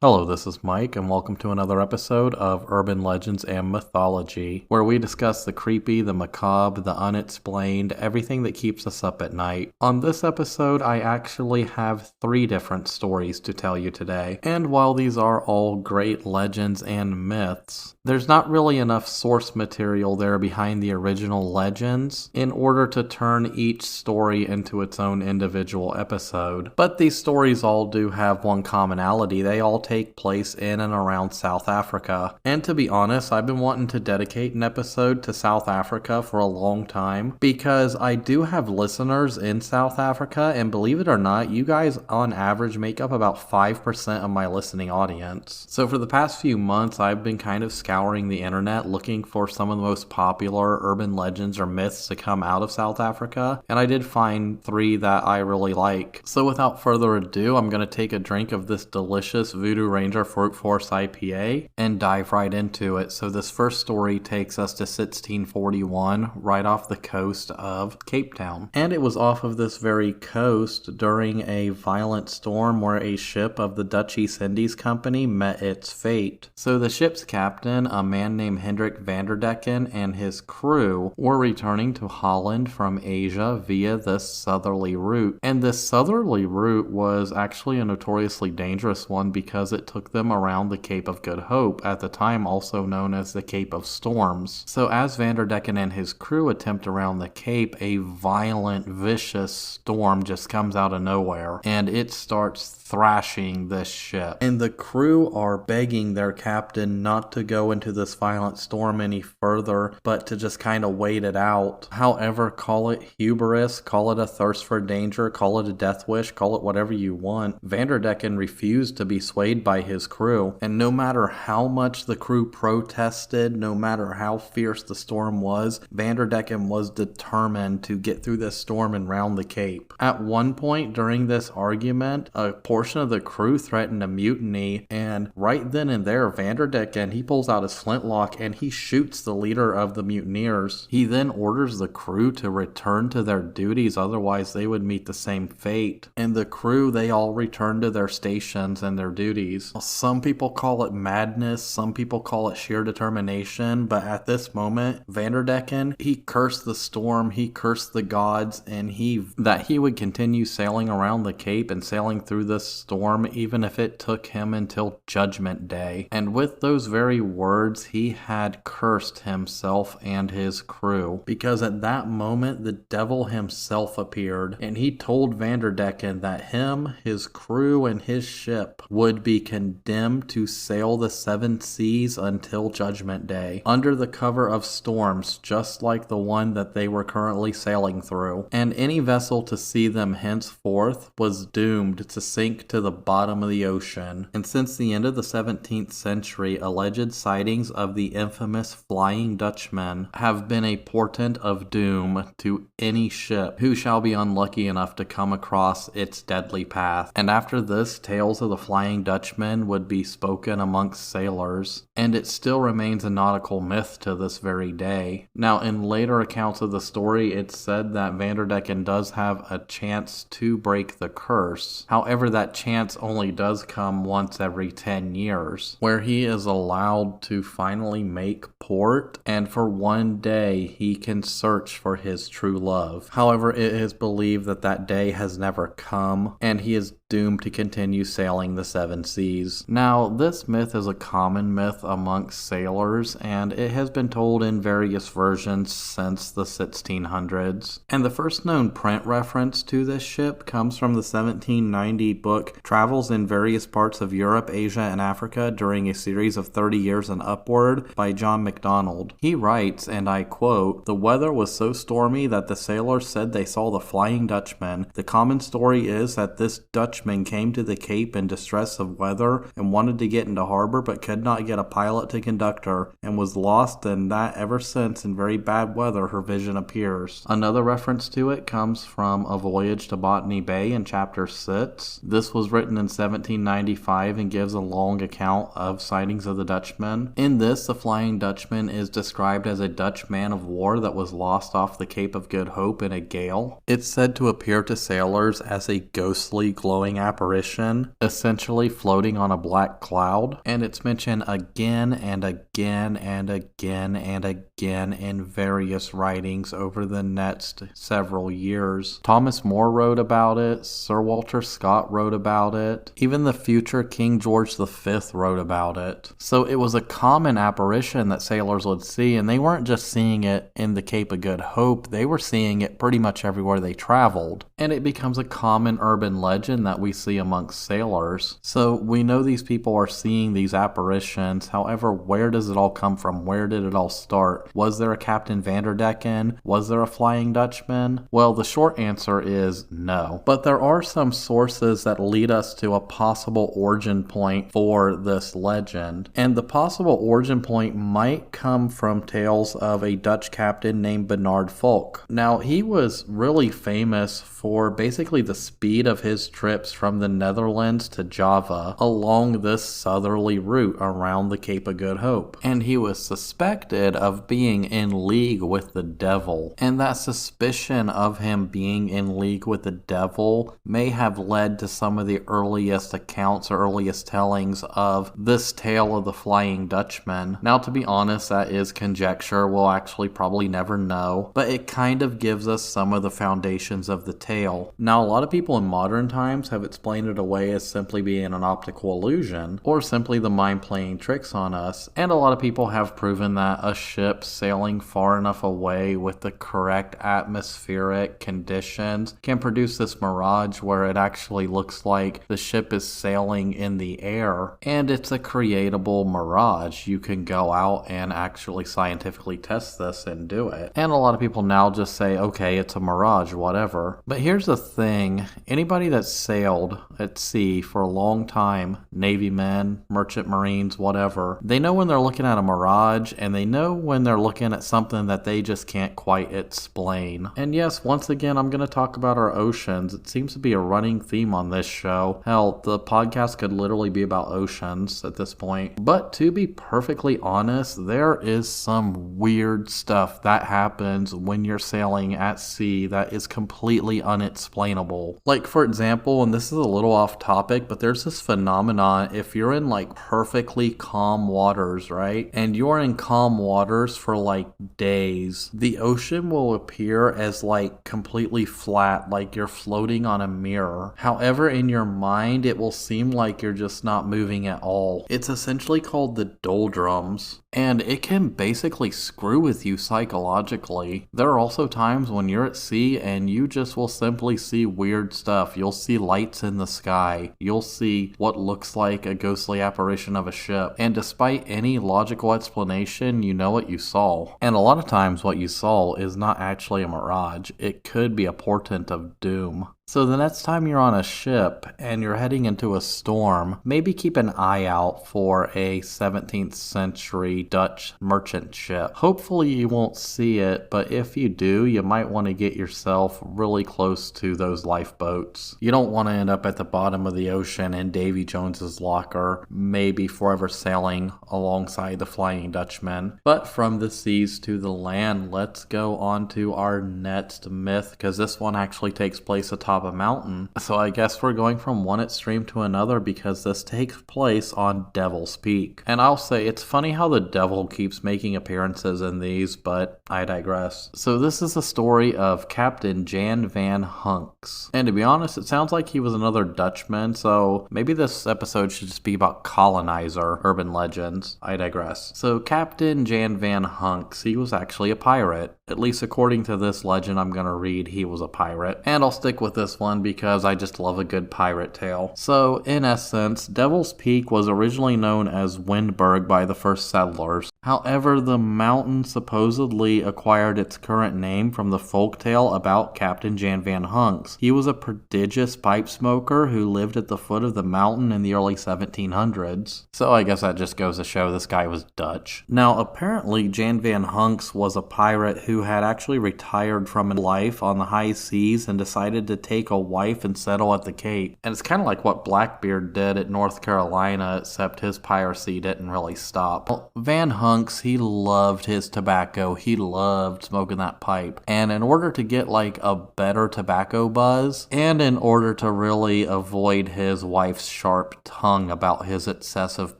Hello, this is Mike, and welcome to another episode of Urban Legends and Mythology, where we discuss the creepy, the macabre, the unexplained, everything that keeps us up at night. On this episode, I actually have 3 different stories to tell you today, and while these are all great legends and myths, there's not really enough source material there behind the original legends in order to turn each story into its own individual episode. But these stories all do have one commonality. They all take place in and around South Africa. And to be honest, I've been wanting to dedicate an episode to South Africa for a long time because I do have listeners in South Africa, and believe it or not, you guys on average make up about 5% of my listening audience. So for the past few months, I've been kind of scouring the internet looking for some of the most popular urban legends or myths to come out of South Africa, and I did find 3 that I really like. So without further ado, I'm going to take a drink of this delicious Voodoo Ranger Fruit Force IPA and dive right into it. So this first story takes us to 1641, right off the coast of Cape Town. And it was off of this very coast during a violent storm where a ship of the Dutch East Indies Company met its fate. So the ship's captain, a man named Hendrik Vanderdecken, and his crew were returning to Holland from Asia via this southerly route. And this southerly route was actually a notoriously dangerous one because it took them around the Cape of Good Hope, at the time also known as the Cape of Storms. So as Vanderdecken and his crew attempt around the Cape, a violent, vicious storm just comes out of nowhere, and it starts thrashing this ship. And the crew are begging their captain not to go into this violent storm any further, but to just kind of wait it out. However, call it hubris, call it a thirst for danger, call it a death wish, call it whatever you want. Vanderdecken refused to be swayed by his crew, and no matter how much the crew protested, no matter how fierce the storm was, Vanderdecken was determined to get through this storm and round the Cape. At one point during this argument, a portion of the crew threatened a mutiny, and right then and there, Vanderdecken, he pulls out his flintlock and he shoots the leader of the mutineers. He then orders the crew to return to their duties, otherwise they would meet the same fate. And the crew, they all return to their stations and their duties. Some people call it madness, some people call it sheer determination, but at this moment, Vanderdecken, he cursed the storm, he cursed the gods, and that he would continue sailing around the Cape and sailing through this storm even if it took him until Judgment Day. And with those very words, he had cursed himself and his crew, because at that moment the devil himself appeared, and he told Vanderdecken that him, his crew, and his ship would be condemned to sail the 7 seas until Judgment Day, under the cover of storms just like the one that they were currently sailing through. And any vessel to see them henceforth was doomed to sink to the bottom of the ocean. And since the end of the 17th century, alleged sightings of the infamous Flying Dutchman have been a portent of doom to any ship who shall be unlucky enough to come across its deadly path. And after this, tales of the Flying Dutchman would be spoken amongst sailors, and it still remains a nautical myth to this very day. Now, in later accounts of the story, it's said that Vanderdecken does have a chance to break the curse. However, that chance only does come once every 10 years, where he is allowed to finally make port, and for one day he can search for his true love. However, it is believed that that day has never come, and he is doomed to continue sailing the 7 seas. Now, this myth is a common myth amongst sailors, and it has been told in various versions since the 1600s. And the first known print reference to this ship comes from the 1790 book Travels in Various Parts of Europe, Asia, and Africa During a Series of 30 Years and Upward by John MacDonald. He writes, and I quote, "The weather was so stormy that the sailors said they saw the Flying Dutchman. The common story is that this Dutchman came to the Cape in distress of weather and wanted to get into harbor but could not get a pilot to conduct her, and was lost, and that ever since in very bad weather her vision appears." Another reference to it comes from A Voyage to Botany Bay in chapter 6. This was written in 1795 and gives a long account of sightings of the Dutchman. In this, the Flying Dutchman Dutchman is described as a Dutch man of war that was lost off the Cape of Good Hope in a gale. It's said to appear to sailors as a ghostly, glowing apparition, essentially floating on a black cloud, and it's mentioned again and again and again and again in various writings over the next several years. Thomas More wrote about it, Sir Walter Scott wrote about it, even the future King George V wrote about it. So it was a common apparition that sailors would see, and they weren't just seeing it in the Cape of Good Hope, they were seeing it pretty much everywhere they traveled. And it becomes a common urban legend that we see amongst sailors. So we know these people are seeing these apparitions. However, where does it all come from? Where did it all start? Was there a Captain Vanderdecken? Was there a Flying Dutchman? Well, the short answer is no. But there are some sources that lead us to a possible origin point for this legend. And the possible origin point might come from tales of a Dutch captain named Bernard Volk. Now, he was really famous for basically the speed of his trips from the Netherlands to Java along this southerly route around the Cape of Good Hope. And he was suspected of being in league with the devil. And that suspicion of him being in league with the devil may have led to some of the earliest accounts or earliest tellings of this tale of the Flying Dutchman. Now, to be honest, that is conjecture. We'll actually probably never know. But it kind of gives us some of the foundations of the tale. Now, a lot of people in modern times have explained it away as simply being an optical illusion, or simply the mind playing tricks on us, and a lot of people have proven that a ship sailing far enough away with the correct atmospheric conditions can produce this mirage where it actually looks like the ship is sailing in the air, and it's a creatable mirage. You can go out and actually scientifically test this and do it. And a lot of people now just say, okay, it's a mirage, whatever. But here's the thing, anybody that sailed at sea for a long time, Navy men, merchant marines, whatever, they know when they're looking at a mirage, and they know when they're looking at something that they just can't quite explain. And yes, once again, I'm going to talk about our oceans. It seems to be a running theme on this show. Hell, the podcast could literally be about oceans at this point. But to be perfectly honest, there is some weird stuff that happens when you're sailing at sea that is completely unexplainable. Like, for example, and this is a little off topic, but there's this phenomenon if you're in like perfectly calm waters, right? And you're in calm waters for like days, the ocean will appear as like completely flat, like you're floating on a mirror. However, in your mind, it will seem like you're just not moving at all. It's essentially called the doldrums. And it can basically screw with you psychologically. There are also times when you're at sea and you just will simply see weird stuff. You'll see lights in the sky. You'll see what looks like a ghostly apparition of a ship. And despite any logical explanation, you know what you saw. And a lot of times what you saw is not actually a mirage. It could be a portent of doom. So the next time you're on a ship and you're heading into a storm, maybe keep an eye out for a 17th century Dutch merchant ship. Hopefully you won't see it, but if you do, you might want to get yourself really close to those lifeboats. You don't want to end up at the bottom of the ocean in Davy Jones's locker, maybe forever sailing alongside the Flying Dutchman. But from the seas to the land, let's go on to our next myth, because this one actually takes place atop a mountain. So I guess we're going from one extreme to another because this takes place on Devil's Peak. And I'll say it's funny how the devil keeps making appearances in these, but I digress. So this is the story of Captain Jan van Hunks. And to be honest, it sounds like he was another Dutchman, so maybe this episode should just be about colonizer urban legends. I digress. So Captain Jan van Hunks, he was actually a pirate. At least according to this legend I'm going to read, he was a pirate. And I'll stick with this one because I just love a good pirate tale. So in essence, Devil's Peak was originally known as Windberg by the first settlers. However, the mountain supposedly acquired its current name from the folktale about Captain Jan van Hunks. He was a prodigious pipe smoker who lived at the foot of the mountain in the early 1700s. So I guess that just goes to show this guy was Dutch. Now apparently Jan van Hunks was a pirate who had actually retired from life on the high seas and decided to take a wife and settle at the Cape. And it's kind of like what Blackbeard did at North Carolina, except his piracy didn't really stop. Well, Van Hunks Hunks, he loved his tobacco. He loved smoking that pipe. And in order to get like a better tobacco buzz, and in order to really avoid his wife's sharp tongue about his excessive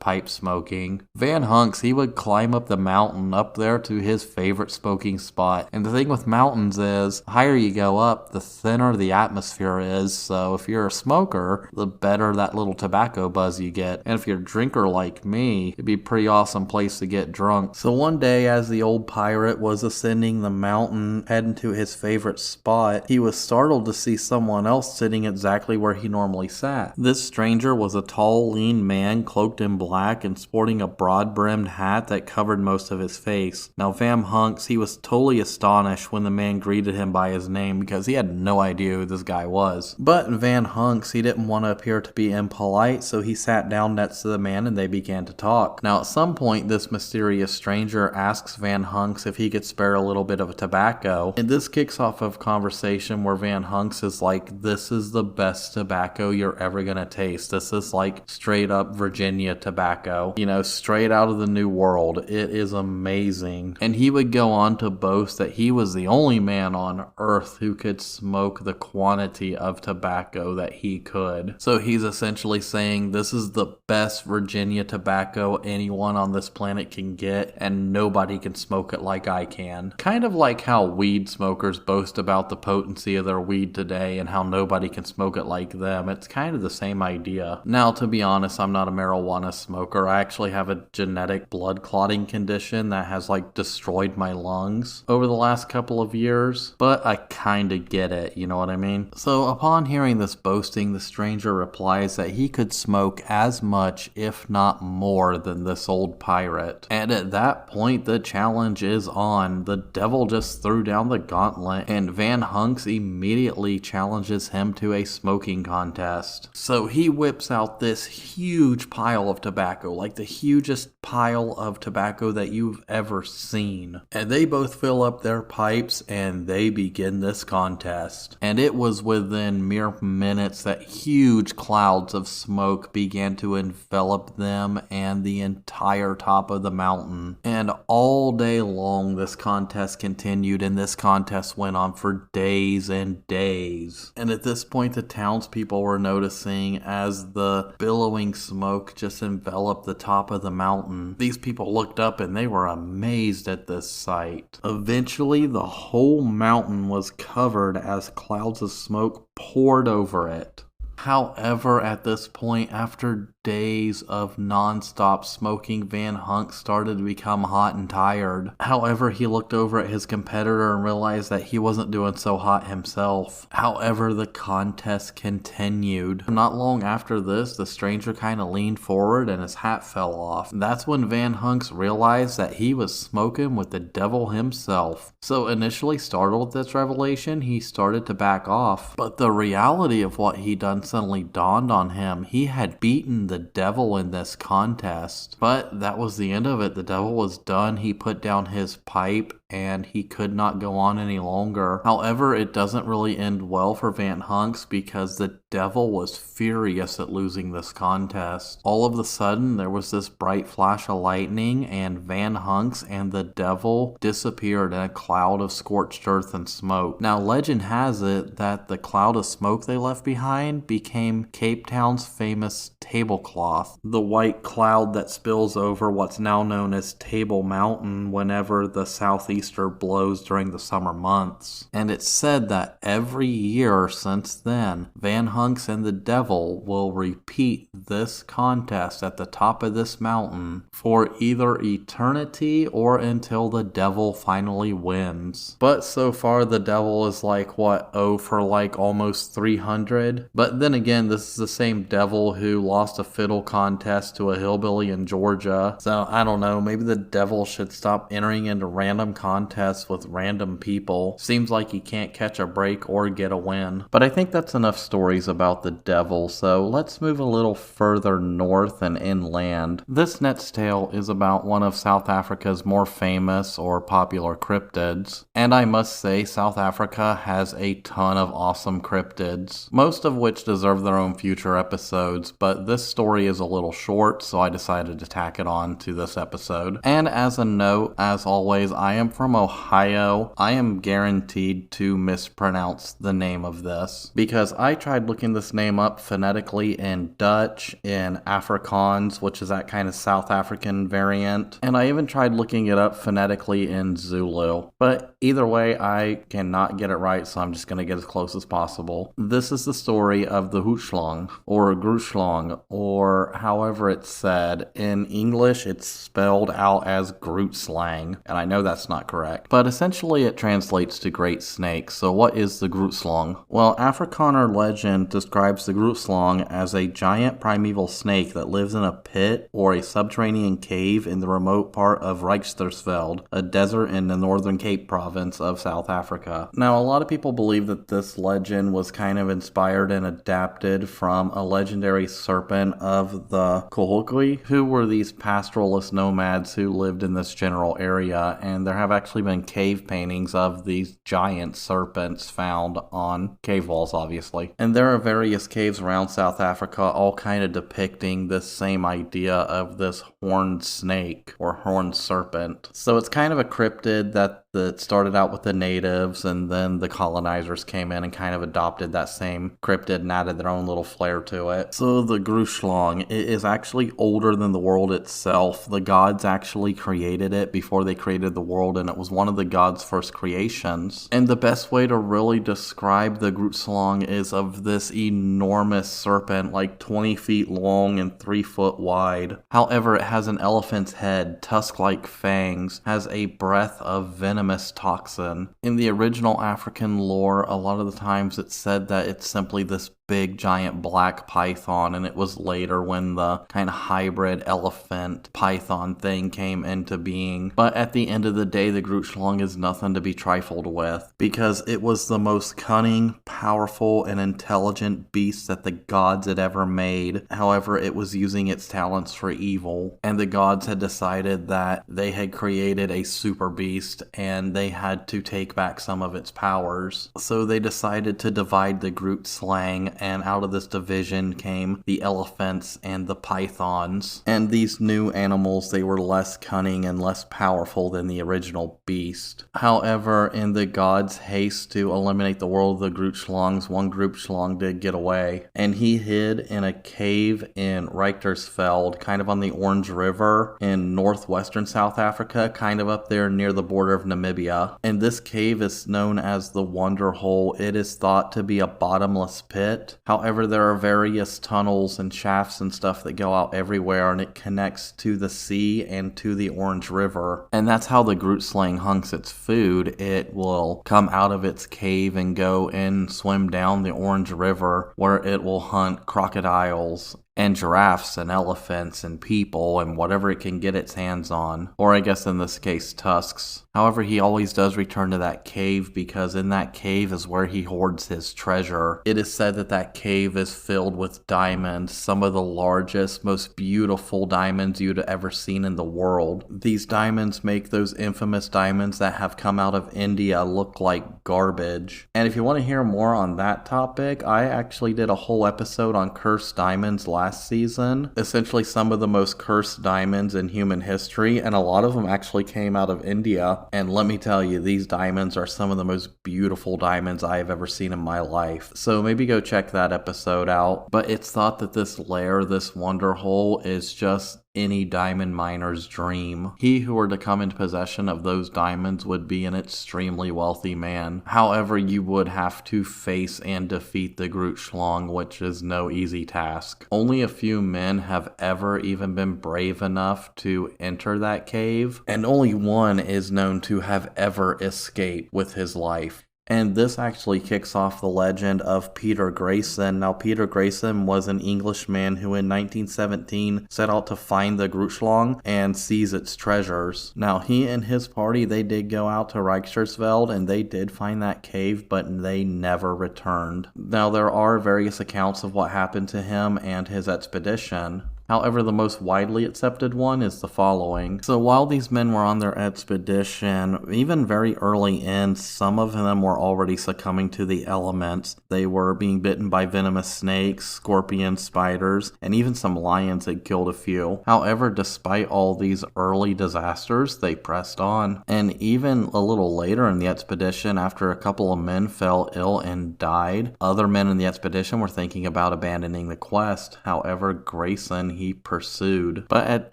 pipe smoking, Van Hunks, he would climb up the mountain up there to his favorite smoking spot. And the thing with mountains is, the higher you go up, the thinner the atmosphere is. So if you're a smoker, the better that little tobacco buzz you get. And if you're a drinker like me, it'd be a pretty awesome place to get drunk. So one day, as the old pirate was ascending the mountain, heading to his favorite spot, he was startled to see someone else sitting exactly where he normally sat. This stranger was a tall, lean man cloaked in black and sporting a broad-brimmed hat that covered most of his face. Now Van Hunks, he was totally astonished when the man greeted him by his name because he had no idea who this guy was. But Van Hunks, he didn't want to appear to be impolite, so he sat down next to the man and they began to talk. Now at some point, this mysterious stranger asks Van Hunks if he could spare a little bit of tobacco, and this kicks off a conversation where Van Hunks is like, this is the best tobacco you're ever gonna taste. This is like straight up Virginia tobacco, you know, straight out of the New World. It is amazing. And he would go on to boast that he was the only man on earth who could smoke the quantity of tobacco that he could. So he's essentially saying this is the best Virginia tobacco anyone on this planet can get, and nobody can smoke it like I can. Kind of like how weed smokers boast about the potency of their weed today and how nobody can smoke it like them. It's kind of the same idea. Now, to be honest, I'm not a marijuana smoker. I actually have a genetic blood clotting condition that has like destroyed my lungs over the last couple of years, but I kind of get it, you know what I mean? So upon hearing this boasting, the stranger replies that he could smoke as much, if not more, than this old pirate. And at that point, the challenge is on. The devil just threw down the gauntlet, and Van Hunks immediately challenges him to a smoking contest. So he whips out this huge pile of tobacco, like the hugest pile of tobacco that you've ever seen. And they both fill up their pipes and they begin this contest. And it was within mere minutes that huge clouds of smoke began to envelop them and the entire top of the mountain. And all day long this contest continued, and this contest went on for days and days. And at this point the townspeople were noticing as the billowing smoke just enveloped the top of the mountain. These people looked up and they were amazed at this sight. Eventually the whole mountain was covered as clouds of smoke poured over it. However, at this point, after days of non-stop smoking, Van Hunks started to become hot and tired. However, he looked over at his competitor and realized that he wasn't doing so hot himself. However, the contest continued. Not long after this, the stranger kind of leaned forward and his hat fell off. That's when Van Hunks realized that he was smoking with the devil himself. So initially startled at this revelation, he started to back off. But the reality of what he'd done suddenly dawned on him. He had beaten the devil in this contest. But that was the end of it. The devil was done. He put down his pipe and he could not go on any longer. However, it doesn't really end well for Van Hunks because the devil was furious at losing this contest. All of a sudden, there was this bright flash of lightning and Van Hunks and the devil disappeared in a cloud of scorched earth and smoke. Now, legend has it that the cloud of smoke they left behind became Cape Town's famous tablecloth, the white cloud that spills over what's now known as Table Mountain whenever the southeaster blows during the summer months. And it's said that every year since then, Van Hunks and the devil will repeat this contest at the top of this mountain for either eternity or until the devil finally wins. But so far the devil is like, what, for like almost 300? But then again, this is the same devil who lost a fiddle contest to a hillbilly in Georgia. So I don't know, maybe the devil should stop entering into random contests contests with random people. Seems like he can't catch a break or get a win. But I think that's enough stories about the devil, so let's move a little further north and inland. This next tale is about one of South Africa's more famous or popular cryptids. And I must say, South Africa has a ton of awesome cryptids, most of which deserve their own future episodes, but this story is a little short, so I decided to tack it on to this episode. And as a note, as always, I am from Ohio. I am guaranteed to mispronounce the name of this, because I tried looking this name up phonetically in Dutch, in Afrikaans, which is that kind of South African variant, and I even tried looking it up phonetically in Zulu. But either way, I cannot get it right, so I'm just going to get as close as possible. This is the story of the Grootslang, or Grootslang, or however it's said. In English, it's spelled out as Grootslang, and I know that's not correct, but essentially it translates to great snake. So what is the Grootslang? Well, Afrikaner legend describes the Grootslang as a giant primeval snake that lives in a pit or a subterranean cave in the remote part of Rijksdorpsveld, a desert in the Northern Cape province of South Africa. Now, a lot of people believe that this legend was kind of inspired and adapted from a legendary serpent of the Kohokwe, who were these pastoralist nomads who lived in this general area, and there have actually been cave paintings of these giant serpents found on cave walls, obviously. And there are various caves around South Africa all kind of depicting this same idea of this horned snake or horned serpent. So it's kind of a cryptid that started out with the natives, and then the colonizers came in and kind of adopted that same cryptid and added their own little flair to it. So the Grootslang, it is actually older than the world itself. The gods actually created it before they created the world, and it was one of the gods' first creations. And the best way to really describe the Grootslang is of this enormous serpent, like 20 feet long and 3 foot wide. However, it has an elephant's head, tusk-like fangs, has a breath of venomous toxin. In the original African lore, a lot of the times it's said that it's simply this big giant black python, and it was later when the kind of hybrid elephant python thing came into being. But at the end of the day, the Grootslang is nothing to be trifled with, because it was the most cunning, powerful, and intelligent beast that the gods had ever made. However, it was using its talents for evil, and the gods had decided that they had created a super beast and they had to take back some of its powers. So they decided to divide the Grootslang, and out of this division came the elephants and the pythons. And these new animals, they were less cunning and less powerful than the original beast. However, in the gods' haste to eliminate the world of the Grootslangs, one Grootslang did get away, and he hid in a cave in Rijksdorpsveld, kind of on the Orange River in northwestern South Africa, kind of up there near the border of Namibia. And this cave is known as the Wonder Hole. It is thought to be a bottomless pit. However, there are various tunnels and shafts and stuff that go out everywhere, and it connects to the sea and to the Orange River. And that's how the Grootslang hunks its food. It will come out of its cave and go and swim down the Orange River, where it will hunt crocodiles and giraffes and elephants and people and whatever it can get its hands on, or I guess in this case tusks. However, he always does return to that cave, because in that cave is where he hoards his treasure. It is said that that cave is filled with diamonds, some of the largest, most beautiful diamonds you'd ever seen in the world. These diamonds make those infamous diamonds that have come out of India look like garbage. And if you want to hear more on that topic, I actually did a whole episode on cursed diamonds last season, essentially some of the most cursed diamonds in human history, and a lot of them actually came out of India. And let me tell you, these diamonds are some of the most beautiful diamonds I have ever seen in my life. So maybe go check that episode out. But it's thought that this lair, this wonder hole, is just any diamond miner's dream. He who were to come into possession of those diamonds would be an extremely wealthy man. However, you would have to face and defeat the Grootslang, which is no easy task. Only a few men have ever even been brave enough to enter that cave, and only one is known to have ever escaped with his life. And this actually kicks off the legend of Peter Grayson. Now, Peter Grayson was an Englishman who in 1917 set out to find the Grootslang and seize its treasures. Now, he and his party, they did go out to Reichersveld and they did find that cave, but they never returned. Now, there are various accounts of what happened to him and his expedition. However, the most widely accepted one is the following. So while these men were on their expedition, even very early in, some of them were already succumbing to the elements. They were being bitten by venomous snakes, scorpions, spiders, and even some lions had killed a few. However, despite all these early disasters, they pressed on. And even a little later in the expedition, after a couple of men fell ill and died, other men in the expedition were thinking about abandoning the quest. However, Grayson, he pursued. But at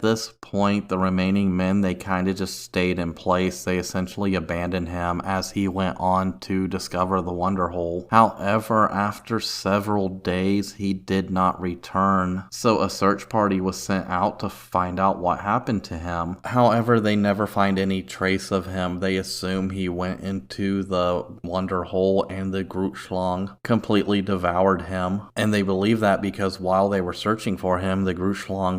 this point, the remaining men, they kind of just stayed in place. They essentially abandoned him as he went on to discover the Wonder Hole. However, after several days, he did not return. So a search party was sent out to find out what happened to him. However, they never find any trace of him. They assume he went into the Wonder Hole and the Grootslang completely devoured him. And they believe that because while they were searching for him, the Grootslang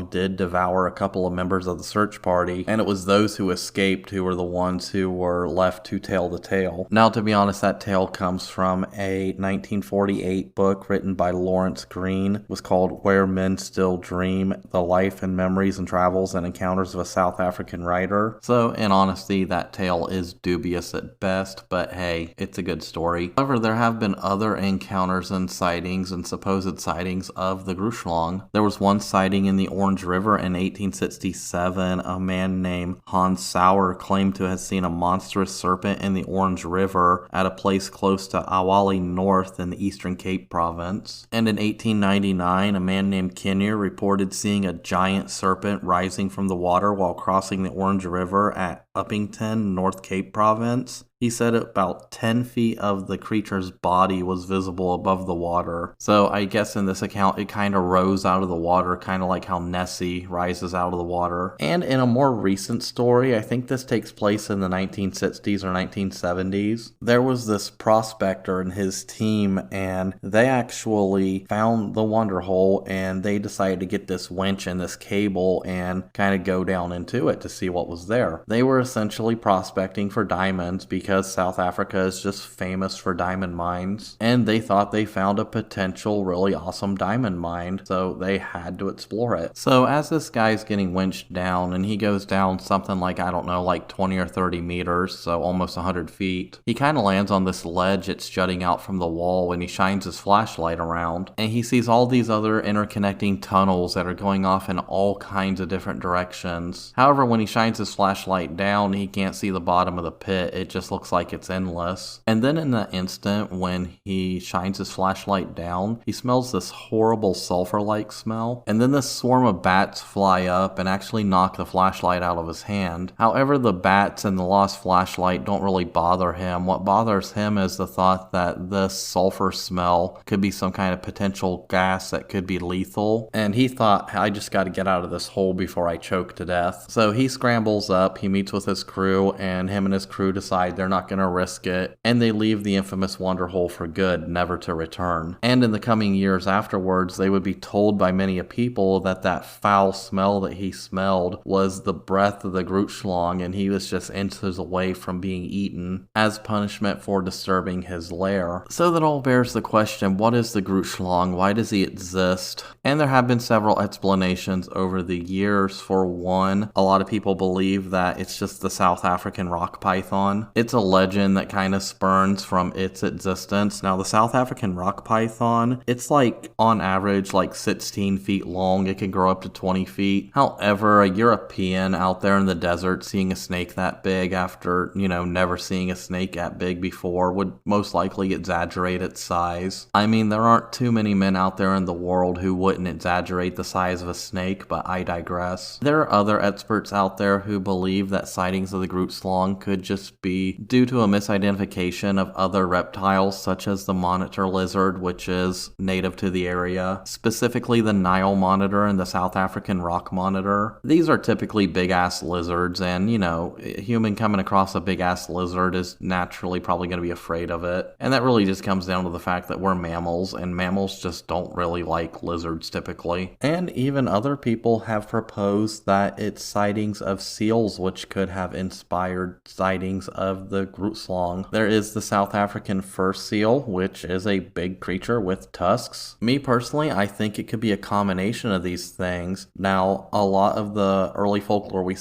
did devour a couple of members of the search party, and it was those who escaped who were the ones who were left to tell the tale. Now, to be honest, that tale comes from a 1948 book written by Lawrence Green. It was called Where Men Still Dream: The Life and Memories and Travels and Encounters of a South African Writer. So, in honesty, that tale is dubious at best, but hey, it's a good story. However, there have been other encounters and sightings and supposed sightings of the Grootslang. There was one sighting in the Orange River in 1867. A man named Hans Sauer claimed to have seen a monstrous serpent in the Orange River at a place close to Awali North in the Eastern Cape province. And in 1899, a man named Kinnear reported seeing a giant serpent rising from the water while crossing the Orange River at Uppington, North Cape province. He said about 10 feet of the creature's body was visible above the water. So I guess in this account, it kind of rose out of the water, kind of like how Nessie rises out of the water. And in a more recent story, I think this takes place in the 1960s or 1970s, there was this prospector and his team, and they actually found the Wonder Hole, and they decided to get this winch and this cable and kind of go down into it to see what was there. They were essentially prospecting for diamonds because South Africa is just famous for diamond mines, and they thought they found a potential really awesome diamond mine, so they had to explore it. So as this guy's getting winched down, and he goes down something like, I don't know, like 20 or 30 meters, so almost 100 feet, he kind of lands on this ledge. It's jutting out from the wall, and he shines his flashlight around, and he sees all these other interconnecting tunnels that are going off in all kinds of different directions. However, when he shines his flashlight down, he can't see the bottom of the pit. It just looks like it's endless. And then in that instant, when he shines his flashlight down, he smells this horrible sulfur-like smell. And then this swarm of bats fly up and actually knock the flashlight out of his hand. However, the bats and the lost flashlight don't really bother him. What bothers him is the thought that this sulfur smell could be some kind of potential gas that could be lethal. And he thought, I just got to get out of this hole before I choke to death. So he scrambles up, he meets with his crew, and him and his crew decide they're not going to risk it, and they leave the infamous Wonder Hole for good, never to return. And in the coming years afterwards, they would be told by many a people that that foul smell that he smelled was the breath of the Grootslang, and he was just inches away from being eaten as punishment for disturbing his lair. So that all bears the question, what is the Grootslang? Why does he exist? And there have been several explanations over the years. For one, a lot of people believe that it's just the South African rock python. It's a legend that kind of spurns from its existence. Now, the South African rock python, it's like on average like 16 feet long. It can grow up to 20 feet. However, a European out there in the desert seeing a snake that big after, never seeing a snake that big before would most likely exaggerate its size. I mean, there aren't too many men out there in the world who wouldn't exaggerate the size of a snake, but I digress. There are other experts out there who believe that sightings of the Grootslang could just be due to a misidentification of other reptiles such as the monitor lizard, which is native to the area, specifically the Nile monitor and the South African rock monitor. These are typically big-ass lizards, and, a human coming across a big-ass lizard is naturally probably going to be afraid of it. And that really just comes down to the fact that we're mammals, and mammals just don't really like lizards typically. And even other people have proposed that it's sightings of seals which could have inspired sightings of the Grootslang. There is the South African fur seal, which is a big creature with tusks. Me personally, I think it could be a combination of these things. Now, a lot of the early folklore we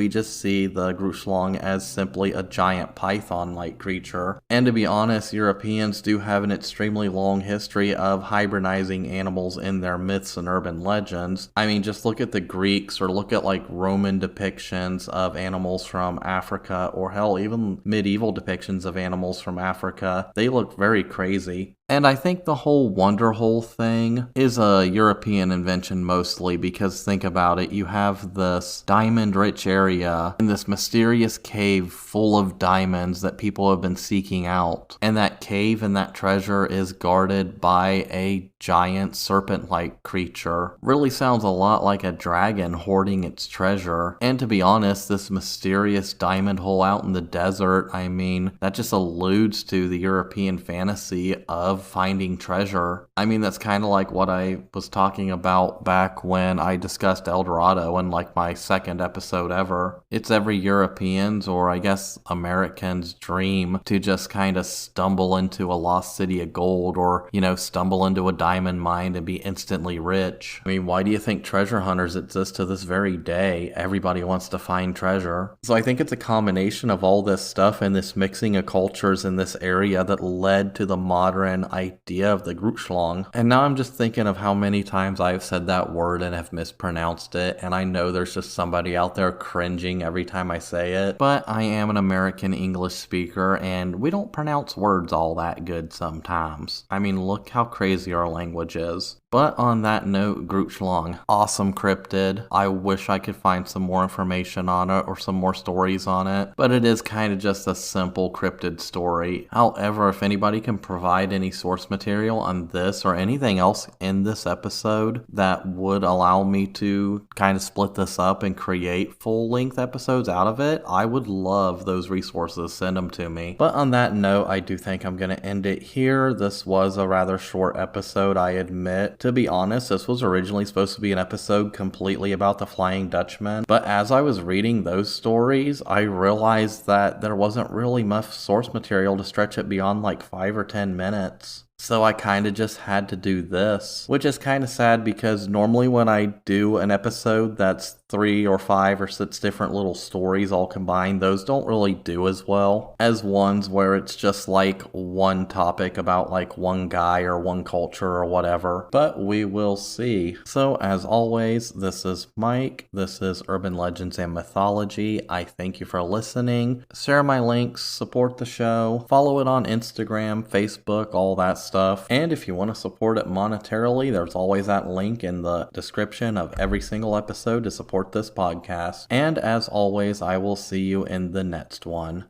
just see the Grootslang as simply a giant python-like creature. And to be honest, Europeans do have an extremely long history of hybridizing animals in their myths and urban legends. I mean, just look at the Greeks, or look at like Roman depictions of animals from Africa, or hell, even medieval depictions of animals from Africa. They look very crazy. And I think the whole wonder hole thing is a European invention mostly, because think about it, you have this diamond-rich area in this mysterious cave full of diamonds that people have been seeking out. And that cave and that treasure is guarded by a giant serpent-like creature. Really sounds a lot like a dragon hoarding its treasure. And to be honest, this mysterious diamond hole out in the desert, I mean, that just alludes to the European fantasy of finding treasure. I mean, that's kind of like what I was talking about back when I discussed El Dorado in like my second episode ever. It's every European's, or I guess American's, dream to just kind of stumble into a lost city of gold, or, stumble into a diamond mine and be instantly rich. I mean, why do you think treasure hunters exist to this very day? Everybody wants to find treasure. So I think it's a combination of all this stuff and this mixing of cultures in this area that led to the modern idea of the Grootslang. And now I'm just thinking of how many times I've said that word and have mispronounced it, and I know there's just somebody out there cringing every time I say it, but I am an American English speaker, and we don't pronounce words all that good sometimes. I mean, look how crazy our language is. But on that note, Grootslang, awesome cryptid. I wish I could find some more information on it or some more stories on it, but it is kind of just a simple cryptid story. However, if anybody can provide any source material on this or anything else in this episode that would allow me to kind of split this up and create full-length episodes out of it, I would love those resources. Send them to me. But on that note, I do think I'm going to end it here. This was a rather short episode, I admit. To be honest, this was originally supposed to be an episode completely about the Flying Dutchman, but as I was reading those stories, I realized that there wasn't really much source material to stretch it beyond like 5 or 10 minutes. So I kind of just had to do this, which is kind of sad because normally when I do an episode that's 3 or 5 or 6 different little stories all combined, those don't really do as well as ones where it's just like one topic about like one guy or one culture or whatever, but we will see. So as always, this is Mike. This is Urban Legends and Mythology. I thank you for listening. Share my links, support the show, follow it on Instagram, Facebook, all that stuff. And if you want to support it monetarily, there's always that link in the description of every single episode to support this podcast. And as always, I will see you in the next one.